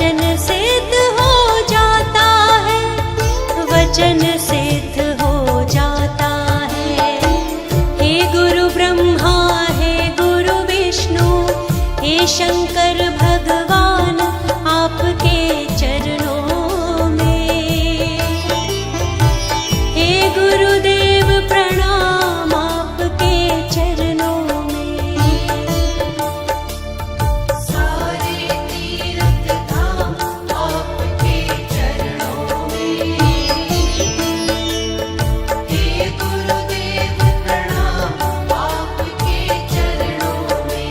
वचन सिद्ध हो जाता है, वचन सिद्ध हो जाता है। हे गुरु ब्रह्मा, हे गुरु विष्णु, हे शंकर भगवान, आपके चरणों में। हे गुरुदेव प्रणाम, आपके चरणों में। सारे तीर्थ धाम आपके चरणों में। हे गुरुदेव प्रणाम, आपके चरणों में।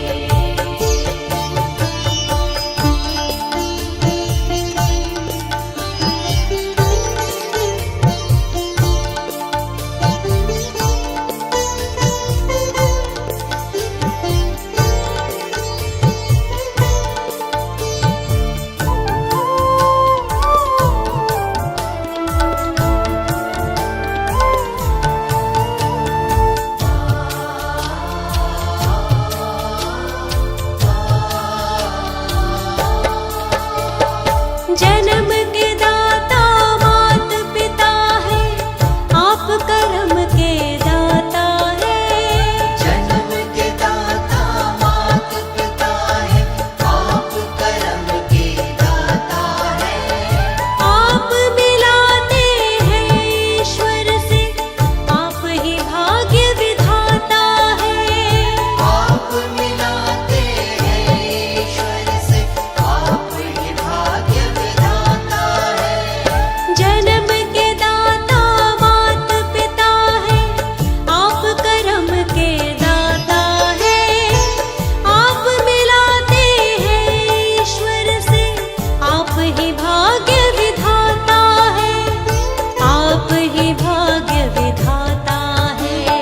जन्म के दाता मात पिता है, आप कर्म के दाता है। जन्म के दाता मात पिता है, आप कर्म के दाता है। आप मिलाते हैं ईश्वर से, आप ही भाग्य विधाता है। आप मिलाते हैं ईश्वर से, आप ही भाग्य विधाता है। जन्म के दाता मात पिता है, आप कर्म के दाता है। आप मिलाते हैं ईश्वर से, आप ही भाग्य विधाता है। आप ही भाग्य विधाता है।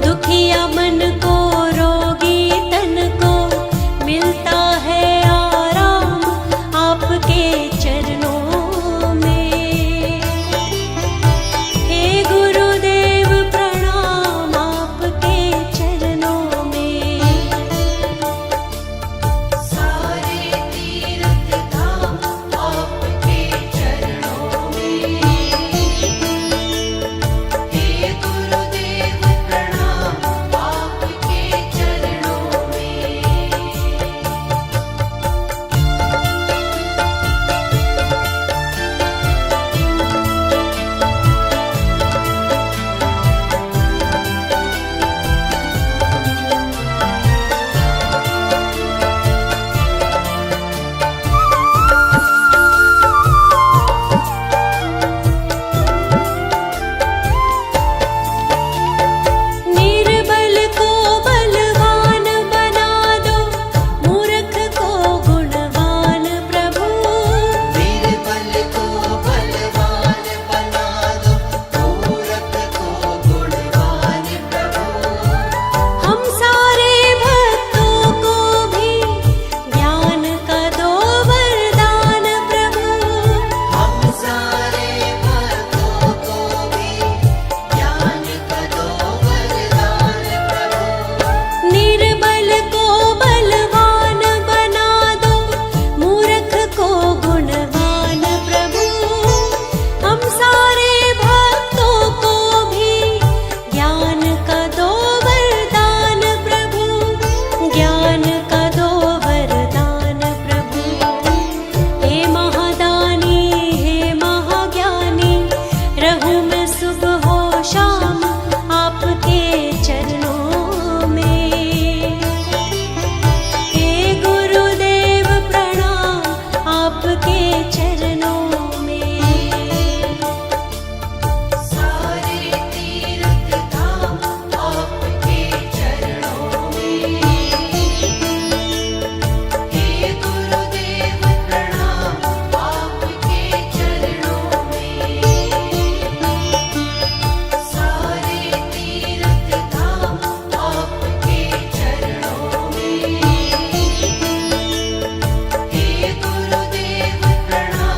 दुखिया मन को, रोगी तन को, मिलता है आराम आपके चरणों में। हे गुरुदेव प्रणाम, आपके चरणों में। सारे तीर्थ धाम आपके चरणों में। हे गुरुदेव प्रणाम, आपके चरणों में। निर्बल को बलवान बना दो, मूर्ख को गुणवान प्रभु। निर्बल को बलवान बना दो, मूर्ख को गुणवान प्रभु। हम सारे भक्तों को भी ज्ञान का दो वरदान प्रभु। हम सारे भक्तों को भी ज्ञान का दो वरदान प्रभु। निर्बल को बलवान बना दो, मूर्ख को गुणवान प्रभु। हम सारे भक्तों को भी ज्ञान का दो वरदान प्रभु। ज्ञान का दो वरदान प्रभु। हे महादानी, हे महाज्ञानी, रहूं मैं सुबह हो शाम आपके चरणों में। हे गुरुदेव प्रणाम, आपके चरणों में। सारे तीर्थ धाम आपके चरणों में। हे गुरुदेव प्रणाम, आपके चरणों में। सारे तीर्थ धाम आपके चरणों में। हे गुरुदेव प्रणाम,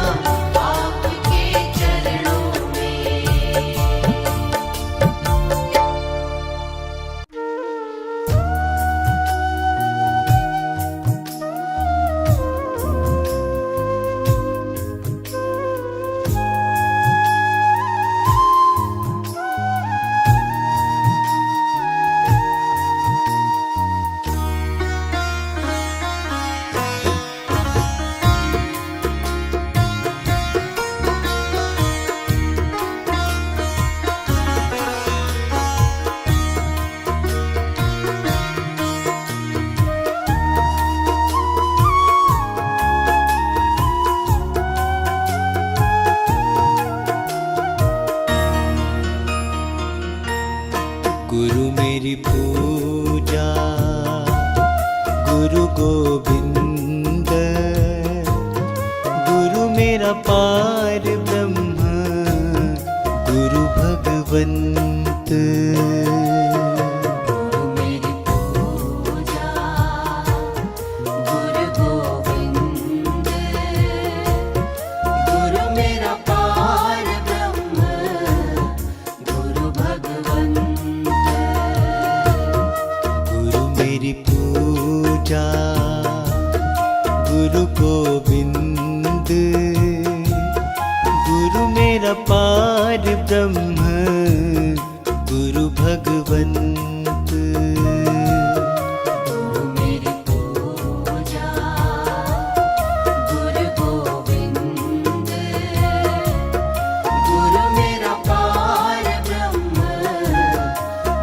मेरा पार ब्रह्म गुरु भगवंत। गुरु मेरी पूजा गुरु गोविंद। गुरु मेरा पार ब्रह्म गुरु भगवंत। गुरु मेरी पूजा गुरु गोविंद। गुरु मेरा पार ब्रह्म गुरु भगवंत। गुरु मेरी पूजा गुरु गोविंद। गुरु मेरा पार ब्रह्म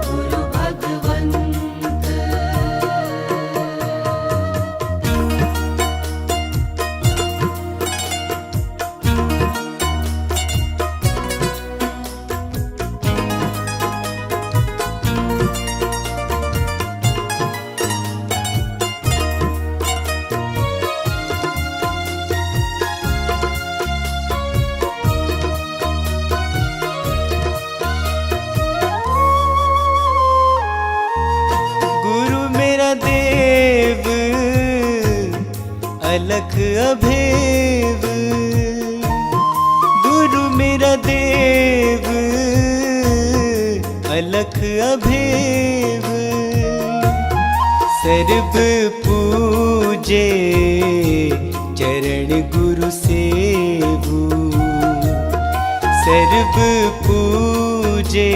गुरु भगवंत। गुरु मेरा देव अलख अभेव। गुरु मेरा देव अलख अभेव। सर्व पूजे चरण गुरु सेवु। सर्व पूजे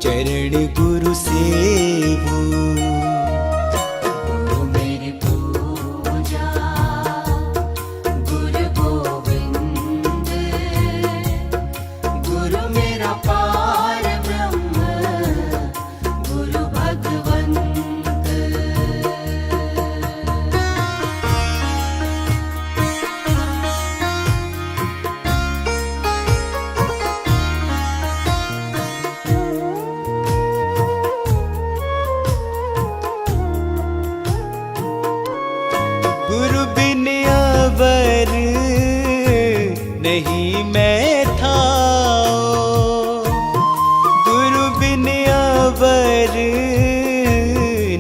चरण गुरु सेवु। गुरु मेरी पूजा गुरु गोविंद। गुरु मेरा पार ब्रह्म गुरु भगवंत। गुरु बिन अवर नहीं मैं थाओ। गुरु बिन अवर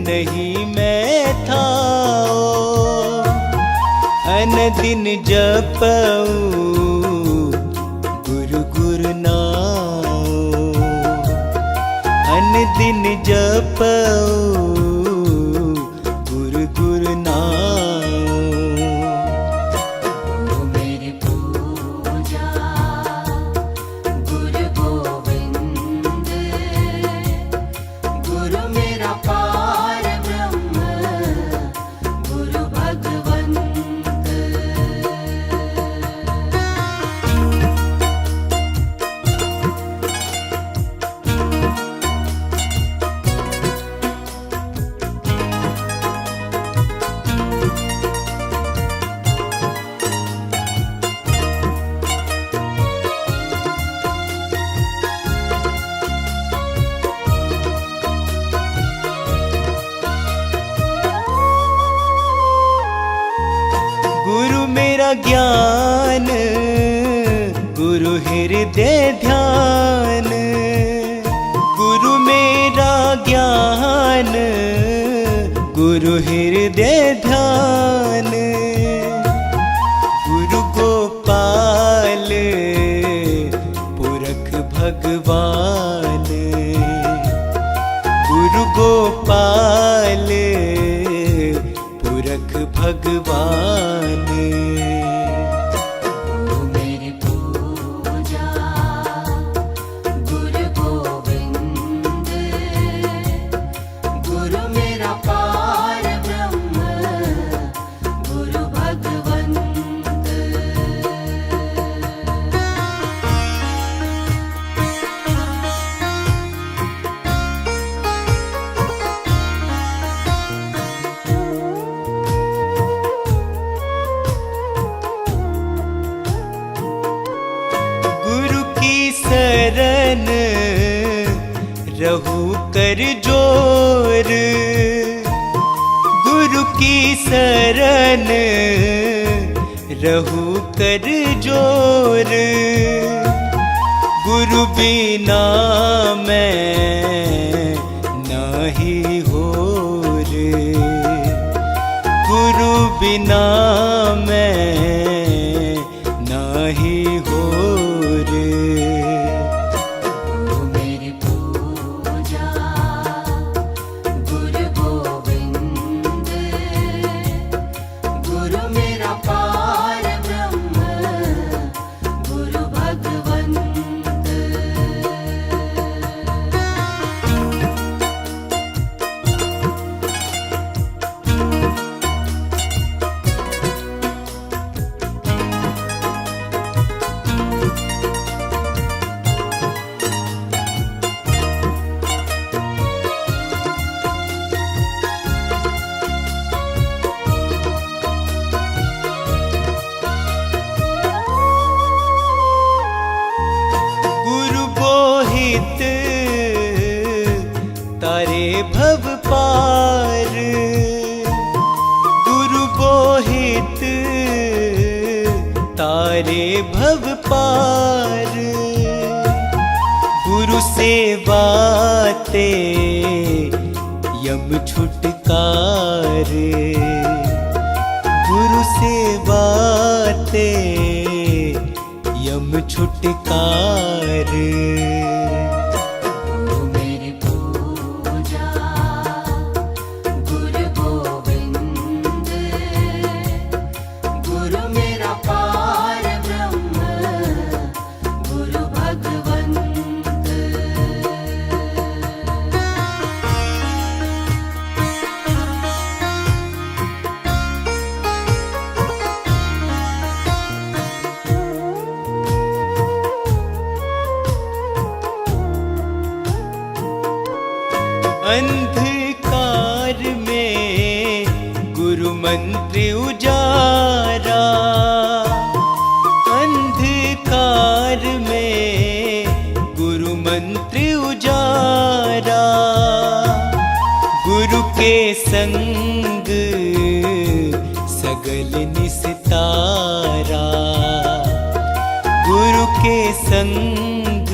नहीं मैं थाओ। अनदिन जपऊं गुरु गुरु नाम। अनदिन जपऊं गुरु गुरु नाम। गुरु मेरी पूजा गुरु गोविंद। गुरु मेरा पार ब्रह्म गुरु भगवंत। गुरु मेरा ज्ञान गुरु हृदय ध्यान। गुरु मेरा ज्ञान गुरु हृदय ध्यान। गुरु गोपाल पुरख भगवान। गुरु गोपाल पुरख भगवान। गुरु मेरी पूजा गुरु गोविंद। गुरु मेरा पार ब्रह्म गुरु भगवंत। शरण रहू कर जोर। गुरु की शरण रहू कर जोर, गुरु बिना मैं नाही होर, गुरु बिना मैं नाही होर। गुरु मेरी पूजा गुरु गोविंद, गुरु मेरा पार ब्रह्म गुरु भगवंत। गुरु बोहित तारे भव पार, गुरु बोहित तारे भव पार, गुरु सेवाते यम छुटकार, गुरु सेवाते यम छुटकार। गुरु मेरी पूजा गुरु गोविंद, गुरु मेरा पार ब्रह्म गुरु भगवंत। अंधकार में गुरु मंत्र उजारा, अंधकार में गुरु मंत्र उजारा, गुरु के संग सगल निस्तारा, गुरु के संग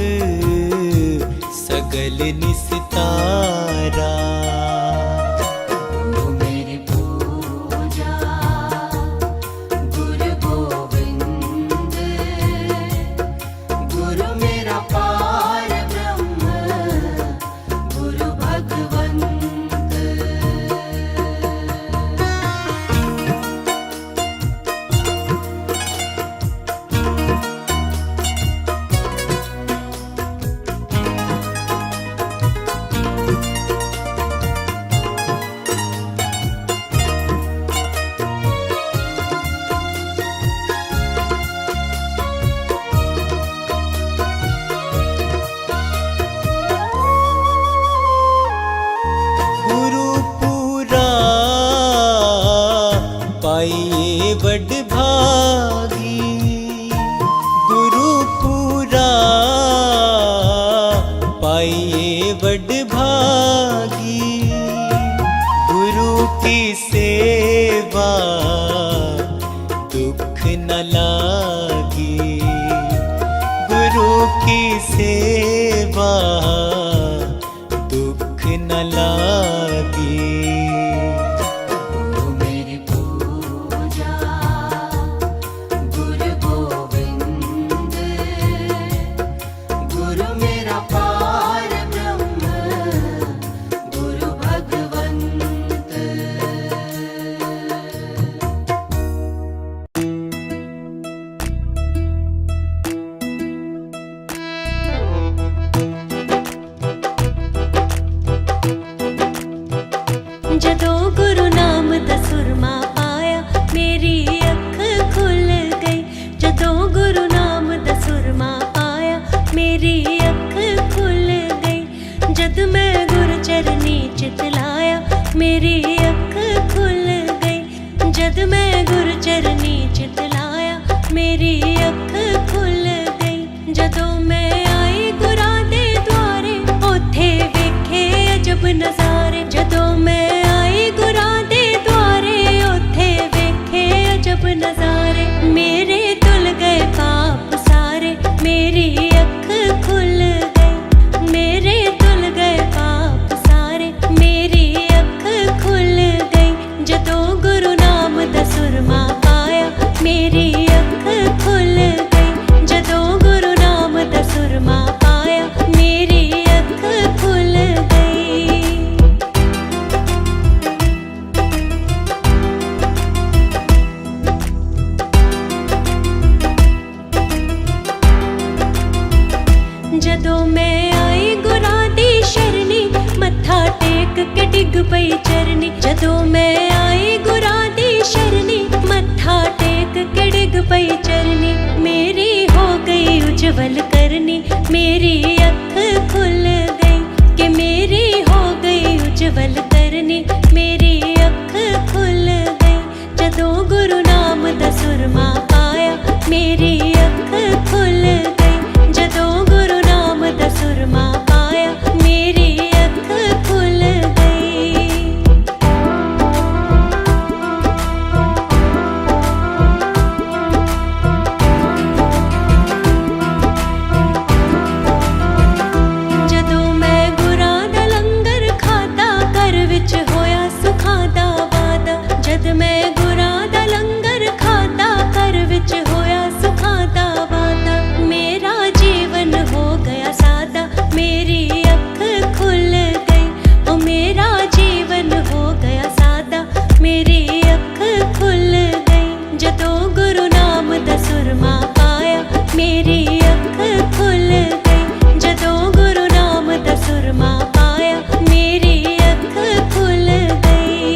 सगल निस्तारा। गुरु मेरी पूजा गुरु गोविंद, गुरु मेरा पार ब्रह्म गुरु भगवंत। गुरु पूरा पाइए बड़ भागी, गुरु पूरा पाइए बड़ भागी, गुरु की सेवा दुख न लागी, गुरु की सेवा दुख न लागी। गुरु मेरी पूजा गुरु गोविंद, गुरु मेरा पार ब्रह्म गुरु भगवंत। जदों गुरु नाम दा सुरमा पाया मेरी अख खुल गई, जदों गुरु नाम दा सुरमा पाया मेरी अख खुल गई, जद मैं गुरु चरनी चित लाया मेरी अख खुल गई, जद मैं गुरु चरनी चित लाया मेरी अख खुल गई, जदों मैं आई गुरां दे द्वारे ओथे वेखे अजब नज़ारे, जदों मैं आई गुरां दे द्वारे ओथे वेखे अजब नज़ारे। डिग पई चरनी जदों मैं आई गुरां दी शरनी मत्था टेक के डिग पई चरनी मेरी हो गई उज्जवल करनी मेरी अख खुल गई कि मेरी हो गई उज्जवल करनी मेरी अख खुल गई जदों गुरु नाम दा सुरमा पाया मेरी अख खुल गई जदों गुरु नाम दा सुरमा पाया मेरी अख खुल गई। जदों मैं गुरां दा लंगर खाता घर विच होया सुखां दा वादा जद मैं गुरां दा लंगर खाता घर विच होया सुखां दा वादा मेरा जीवन हो गया सादा मेरी अख खुल गई ओ मेरा जीवन हो गया सादा मेरी अख खुल गई जदों गुरु नाम दा सुरमा पाया मेरी अख खुल गई जदों गुरु नाम दा सुरमा पाया मेरी अख खुल गई।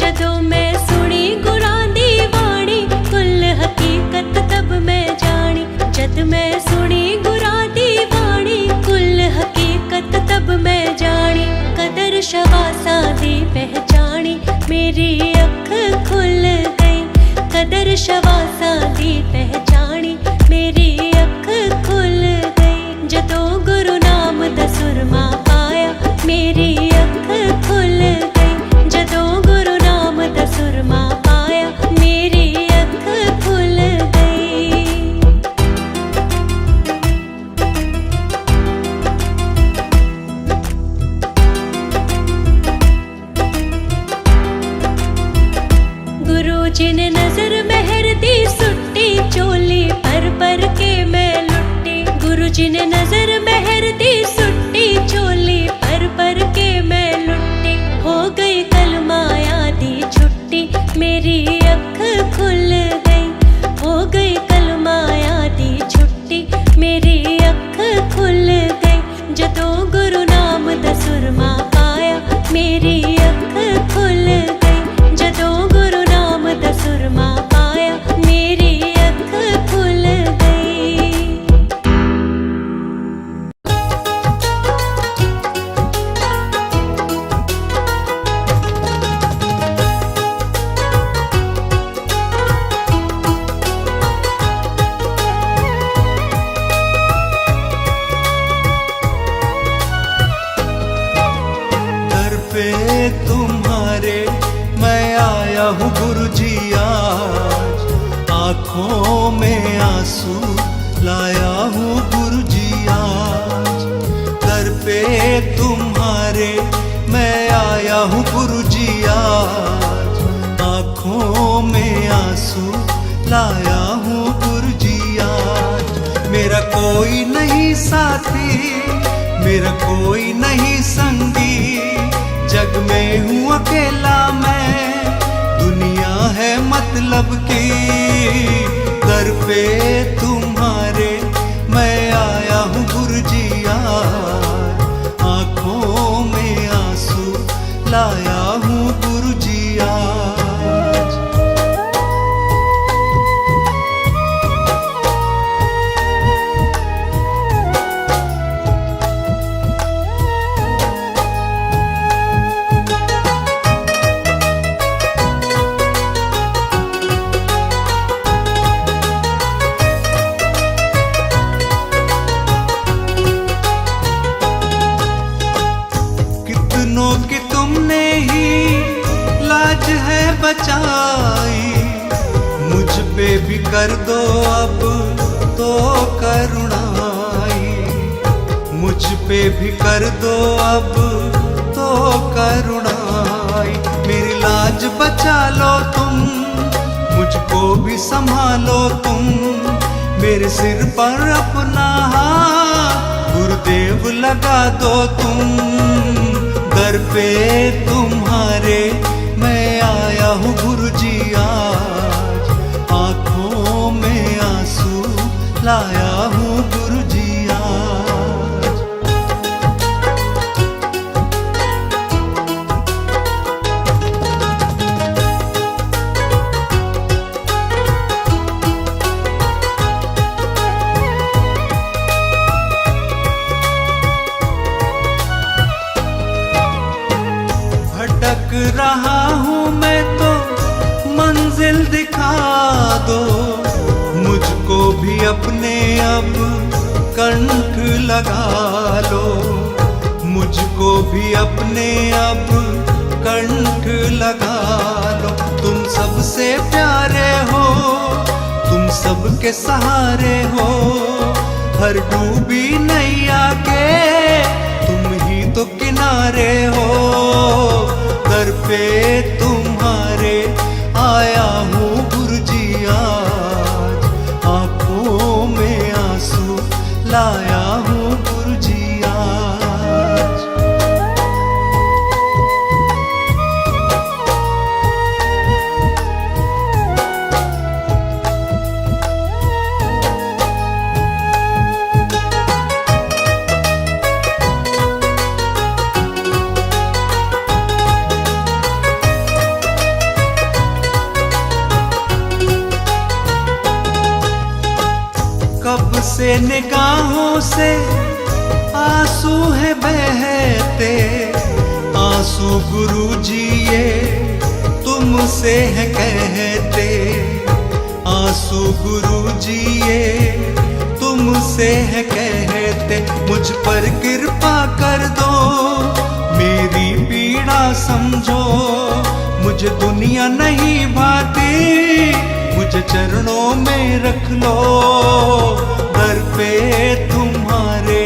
जदों मैं सुनी गुरां दी बाणी कुल हकीकत तब मैं जानी जद मैं सुनी गुरां दी बाणी कुल हकीकत तब मैं जानी कदर शवासा दी पहचानी मेरी अख खुल गई कदर शवासा दी पहचानी मेरी अख खुल गई जदों गुरु नाम दा सुरमा पाया मेरी अख खुल गई जदों गुरु नाम दा सुरमा पाया मेरी अख खुल गई। गुरु जी ने नजर मेहर दी सुट्टी चोली पर के मैं लुट्टी गुरु जी ने नजर मेहर दी सुट्टी चोली पर के मैं लुट्टी हो गई कलमाया दी छुट्टी मेरी अख खुल गई हो गई कलमाया दी छुट्टी मेरी अख खुल गई जदों गुरु नाम दा सुरमा पाया मेरी अख खुल गई जदों गुरु नाम दा सुरमा पाया मेरी अख खुल गई। दर पे तुम्हारे मैं आया हूँ गुरु जी आज आँखों में आंसू लाया हूँ गुरु जी आज दर पे तुम्हारे मैं आया हूँ गुरु जी आज आँखों में आंसू लाया हूँ गुरु जी आज मेरा कोई नहीं साथी मेरा कोई नहीं संगी जग में हूँ अकेला मैं दुनिया है मतलब की दर पे तुम्हारे मैं आया हूँ गुरु जी आज आँखों में आंसू लाया हूँ गुरु जी आज। कि तुमने ही लाज है बचाई मुझ पे भी कर दो अब तो करुणाई मुझ पे भी कर दो अब तो करुणाई मेरी लाज बचा लो तुम मुझको भी संभालो तुम मेरे सिर पर अपना हाथ गुरुदेव लगा दो तुम दर पे तुम्हारे मैं आया हूँ गुरु जी आज आँखों में आंसू लाया हूँ गुरु जी आज। रहा हूँ मैं तो मंजिल दिखा दो, मुझको भी अपने अब कंठ लगा लो, मुझको भी अपने अब कंठ लगा लो। तुम सबसे प्यारे हो, तुम सबके सहारे हो, हर डूबी नैया के तुम ही तो किनारे हो। दर पे तुम्हारे आया हूँ गुरुजी आज, आंखों में आंसू लाया हूँ गुरुजी आज। कब से निगाहों से आंसू है बहते, आंसू गुरुजी ये तुमसे है कहते, आंसू गुरुजी ये तुमसे है कहते। मुझ पर कृपा कर दो, मेरी पीड़ा समझो, मुझे दुनिया नहीं भाती, मुझे चरणों में रख लो। दर पे तुम्हारे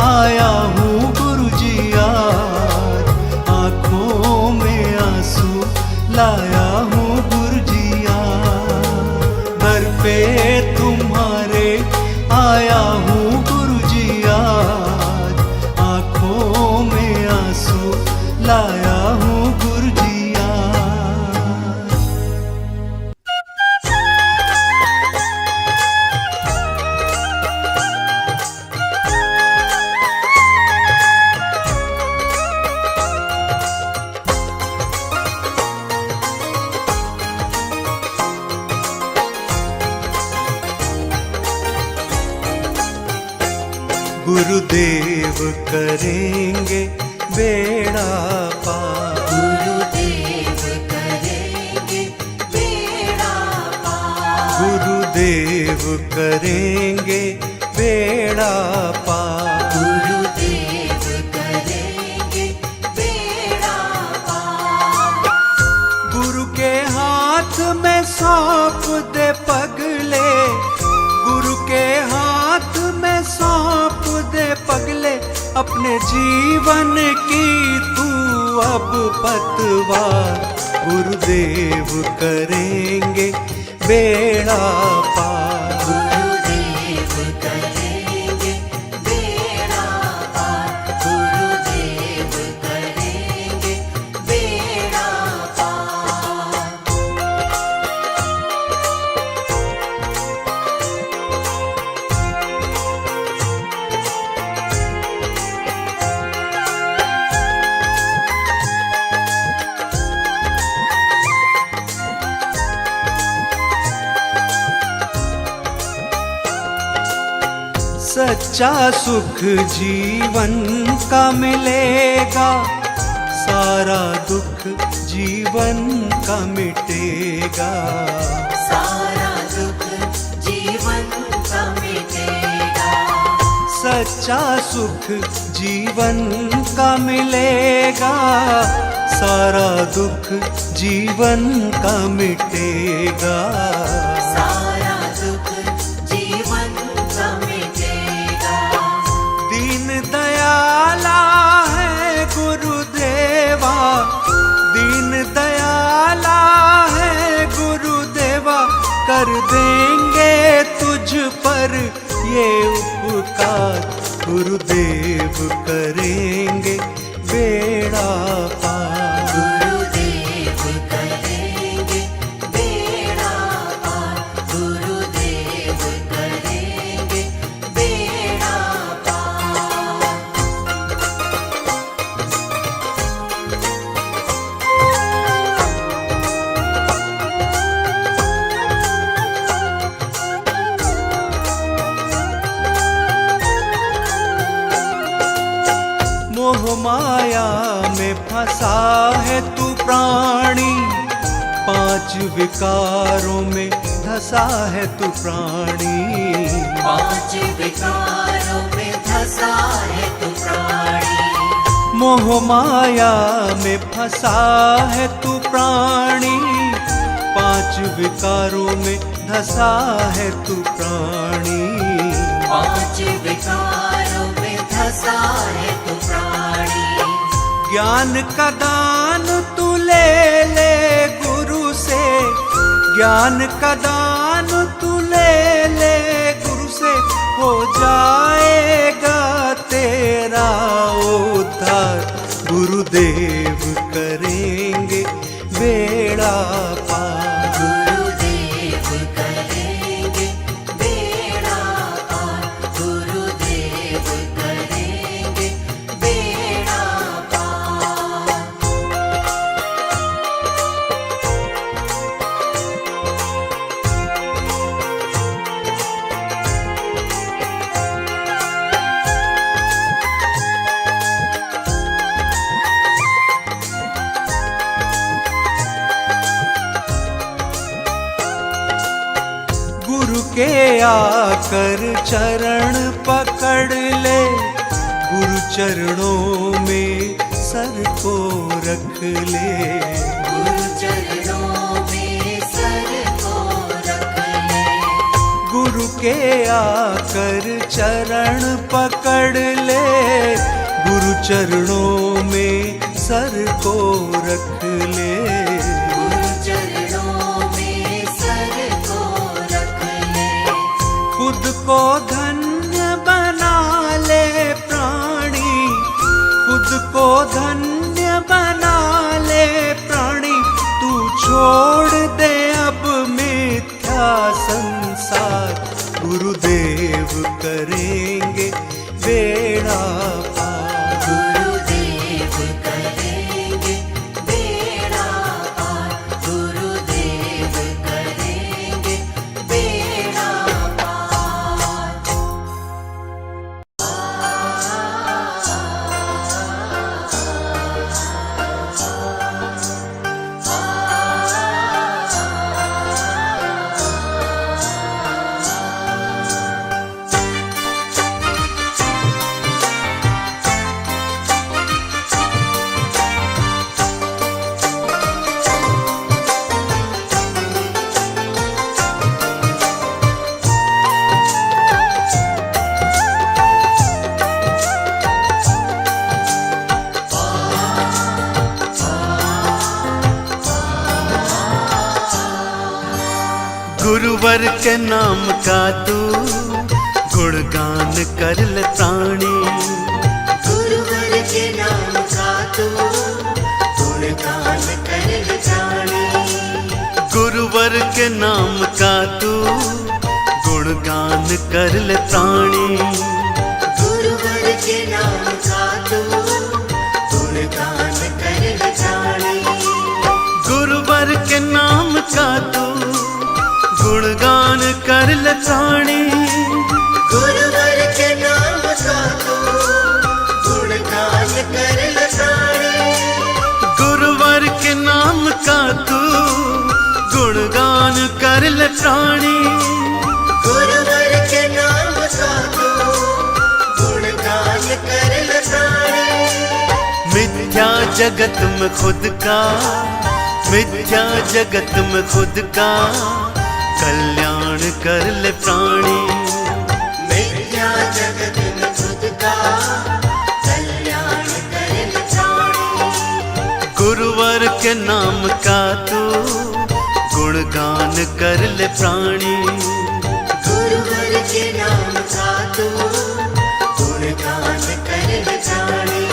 आया हूँ गुरुजी आज, आंखों में आंसू लाया हूँ गुरुजी आज। दर पे तुम्हारे आया हूँ गुरुजी आज, आंखों में आंसू लाया हूँ गुरुजी आज। गुरुदेव करेंगे बेड़ा पार, गुरुदेव करेंगे बेड़ा पार, गुरुदेव करेंगे बेड़ा पार, गुरुदेव करेंगे बेड़ा पार। गुरु के हाथ में सौंप दे पगले, गुरु के हाथ में सौंप दे पगले, अपने जीवन की तू अब पतवार। गुरुदेव करेंगे बेड़ा पार, गुरुदेव करेंगे बेड़ा पार, गुरुदेव करेंगे बेड़ा पार। सच्चा सुख जीवन का मिलेगा, सारा दुख जीवन का मिटेगा, सारा दुख जीवन का मिटेगा, सच्चा सुख जीवन का मिलेगा, सारा दुख जीवन का मिटेगा। सारा दुख जीवन का मिटेगा। दीन दयाला है गुरुदेवा, दीन दयाला है गुरुदेवा, कर देंगे तुझ पर ये उपकार। गुरुदेव करेंगे बेड़ा पार, गुरुदेव करेंगे बेड़ा पार, गुरुदेव करेंगे बेड़ा पार। मोह माया में फंसा है तू प्राण पांच विकारों में धसा है तू प्राणी, पांच विकारों में धसा है तू प्राणी, मोह माया में फंसा है तू प्राणी, पांच विकारों में धसा है तू प्राणी, पांच विकारों में धसा है तू प्राणी। ज्ञान का दान तू ले ले गुरु से, ज्ञान का दान तू ले ले गुरु से, हो जाएगा तेरा उद्धार, गुरुदेव करेंगे बेड़ा पार, गुरुदेव करेंगे बेड़ा पार, गुरुदेव करेंगे बेड़ा पार। गुरु के आकर चरण पकड़ ले, गुरु चरणों में सर को रख ले, गुरु चरणों में सर को रख ले, गुरु के आकर चरण पकड़ ले, गुरु चरणों में सर को रख ले, गुरु चरणों में सर को रख ले। खुद को धन्य बना ले प्राणी, खुद को धन्य बना ले प्राणी, तू छोड़ दे अब मिथ्या संसार, गुरुदेव करेंगे बेड़ा पार, गुरुदेव करेंगे बेड़ा पार, गुरुदेव करेंगे बेड़ा पार। गुरुवर के नाम का तू गुणगान कर ले प्राणी, गुरुवर के नाम का तू गुणगान कर ले प्राणी, गुरुवर के नाम का तू गुणगान कर ले प्राणी, गुरुवर के नाम का तू गुणगान कर ले प्राणी, गुरुवर के नाम का तू गुणगान कर ले प्राणी, गुरुवर के नाम का तू गुणगान कर ले प्राणी, गुरुवर के नाम का तू गुणगान कर ले प्राणी, गुरुवर के नाम का तू गुणगान कर ले प्राणी। मिथ्या जगत में खुद का, मिथ्या जगत में खुद का कल्याण कर ले प्राणी, मिथ्या जगत में खुद का कल्याण कर ले प्राणी, गुरुवर के नाम का तू गुणगान कर ले प्राणी, गुरुवर के नाम का तू गुणगान कर ले प्राणी।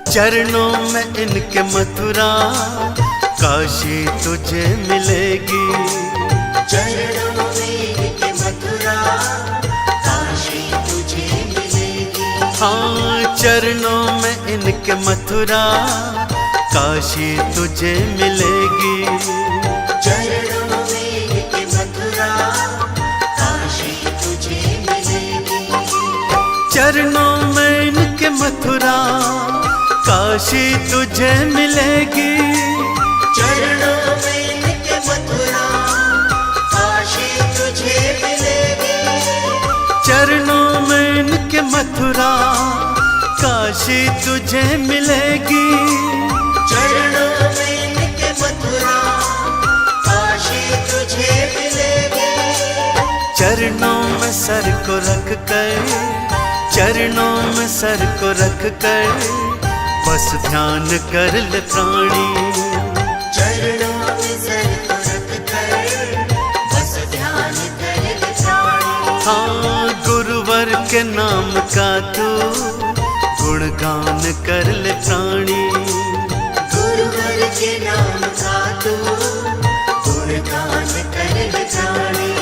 चरणों में इनके मथुरा काशी तुझे मिलेगी, चरणों में इनके चरणों में इनके मथुरा काशी तुझे मिलेगी। चरणों में इनके मथुरा काशी तुझे मिलेगी। चरणों में इनके मथुरा काशी तुझे मिलेगी। चरणों में इनके मथुरा काशी तुझे मिलेगी। चरणों में इनके मथुरा काशी तुझे मिलेगी। चरणों में इनके मथुरा काशी तुझे मिलेगी। चरणों में सर को रख कर, चरणों में सर को रख कर बस ध्यान कर ले प्राणी। चरणों में सर को रख कर बस ध्यान कर ले प्राणी। हाँ, गुरुवर के नाम का तू गुणगान कर ले प्राणी। गुरुवर के नाम का तू गुणगान कर ले प्राणी।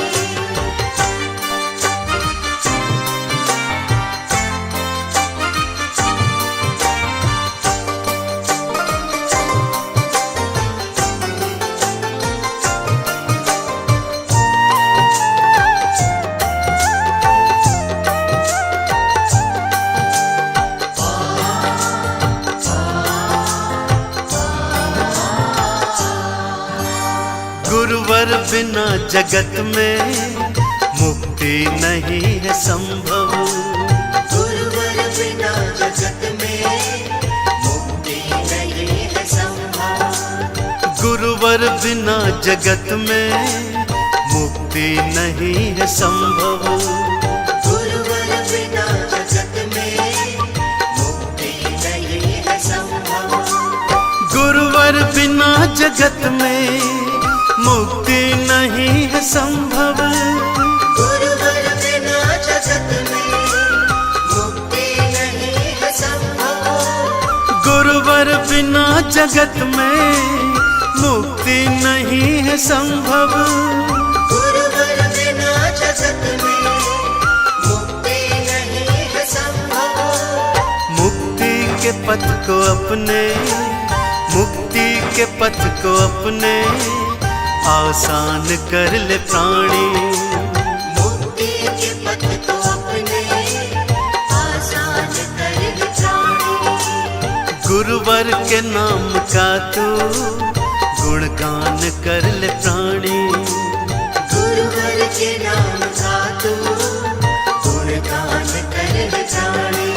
गुरुवर बिना जगत में मुक्ति नहीं है संभव। गुरुवर बिना जगत में मुक्ति नहीं है संभव। गुरुवर बिना जगत में मुक्ति नहीं है संभव। गुरुवर बिना जगत में मुक्ति नहीं है संभव। गुरुवर बिना जगत में मुक्ति नहीं है संभव। गुरुवर बिना जगत में मुक्ति नहीं है संभव। गुरुवर बिना जगत में मुक्ति नहीं है संभव। गुरुवर बिना जगत में मुक्ति नहीं है संभव। मुक्ति के पथ को अपने, मुक्ति के पथ को अपने आसान कर ले प्राणी। मुक्ति के पथ को अपने आसान कर ले प्राणी। गुरुवर के नाम का तू गुणगान कर ले प्राणी। गुरुवर के नाम का तू गुणगान कर ले प्राणी।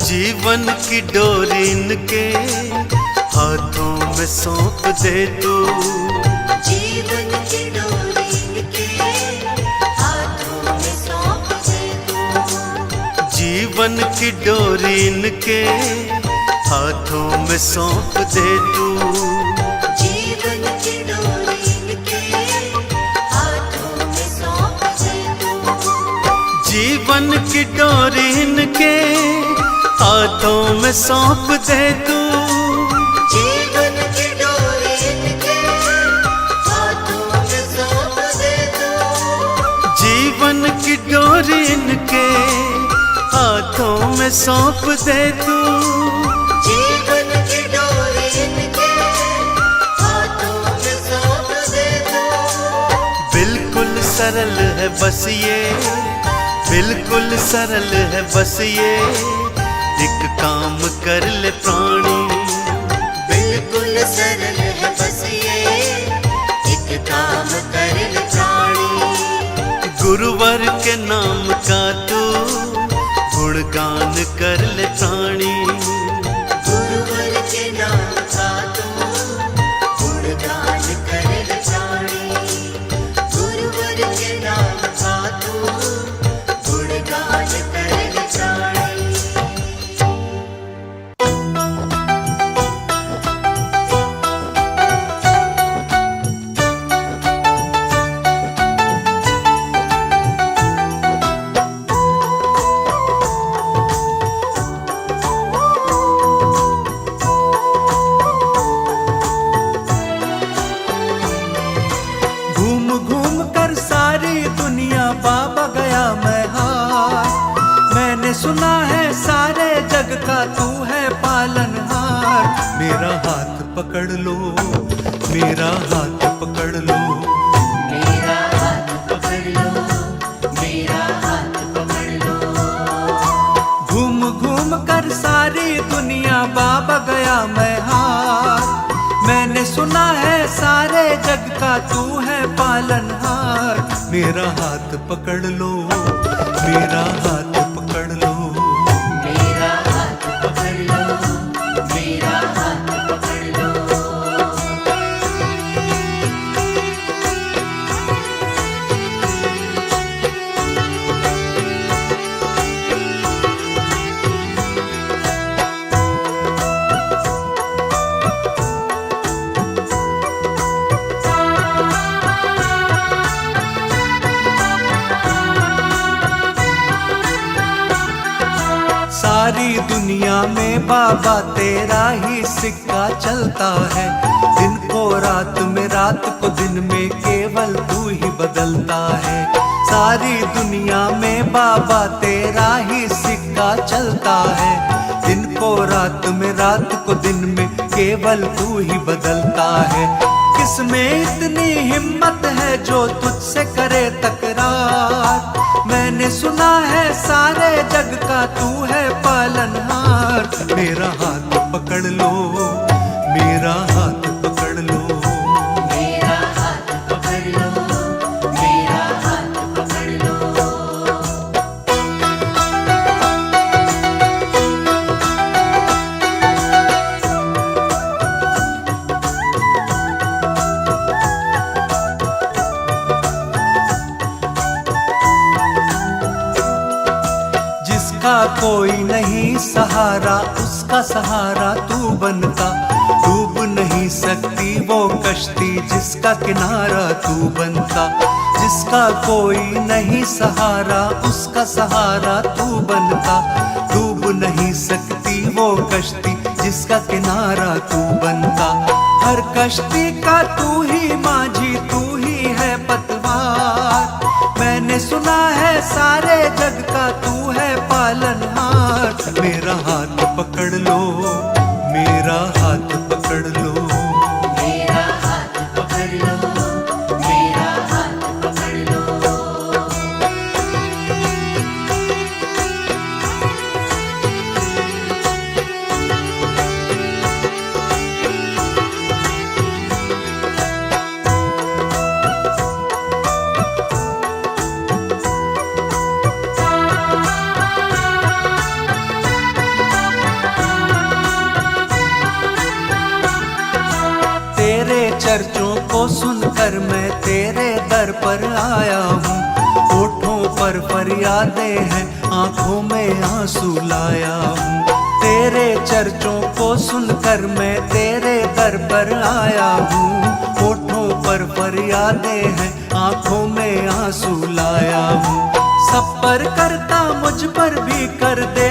जीवन की डोरी इनके हाथों में सौंप दे तू। जीवन की डोरी इनके हाथों में सौंप दे तू। जीवन की डोरी इनके हाथों में सौंप दे तू। जीवन की डोरी इनके हाथों में सौंप दे तू। जीवन की डोरी इनके हाथों में सौंप दे तू। जीवन की डोरी इनके हाथों में सौंप दे तू। जीवन की डोरी इनके हाथों में सौंप दे तू। जीवन की डोरी इनके हाथों में सौंप दे तू। बिल्कुल सरल है बस ये, बिल्कुल सरल है बस ये एक काम कर ले प्राणी। बिल्कुल सरल है बस ये एक काम कर ले प्राणी। गुरुवर के नाम का तू गुणगान कर ले प्राणी। गुरुवर के नाम का तू गुणगान कर ले प्राणी। गुरुवर के नाम का तू गुणगान कर ले प्राणी। सुना है सारे जग का तू है पालनहार। मेरा हाथ पकड़ लो, मेरा हाथ पकड़ लो, मेरा हाथ पकड़ लो, मेरा हाथ पकड़ लो। घूम घूम कर सारी दुनिया बाबा गया मैं हार। मैंने सुना है सारे जग का तू है पालनहार। मेरा हाथ पकड़ लो, मेरा हाथ पकड़ लो, मेरा हाथ पकड़ लो, मेरा हाथ पकड़ लो। सारी दुनिया में बाबा तेरा ही सिक्का चलता है। दिन को रात में, रात को दिन में, केवल तू ही बदलता है। सारी दुनिया में बाबा तेरा ही सिक्का चलता है। दिन को रात में, रात को दिन में, केवल तू ही बदलता है। किसमें इतनी हिम्मत है जो तुझसे करे तकरार। मैंने सुना है सारे जग का तू है पालनहार। मेरा हाथ पकड़ लो, मेरा हाथ पकड़ लो, मेरा हाथ पकड़ लो, मेरा हाथ पकड़ लो। जिसका कोई नहीं सहारा उसका सहारा तू बनता। डूब नहीं सकती वो कश्ती जिसका किनारा तू बनता। जिसका कोई नहीं सहारा उसका सहारा तू बनता। डूब नहीं सकती वो कश्ती जिसका किनारा तू बनता। हर कश्ती का तू ही माझी, तू ही है पतवार। मैंने सुना है सारे जग का तू है पालनहार। मेरा हाथ पकड़ लो, मेरा हाथ पकड़ लो, मेरा हाथ पकड़ लो, मेरा हाथ पकड़ लो। तेरे चर्चों को सुनकर मैं तेरे दर पर आया हूँ। होठों पर फरियादें हैं, आंखों में आंसू लाया हूँ। तेरे चर्चों को सुनकर मैं तेरे दर पर आया हूँ। होठों पर फरियादें हैं, आंखों में आंसू लाया हूँ। सब पर करता मुझ पर भी कर दे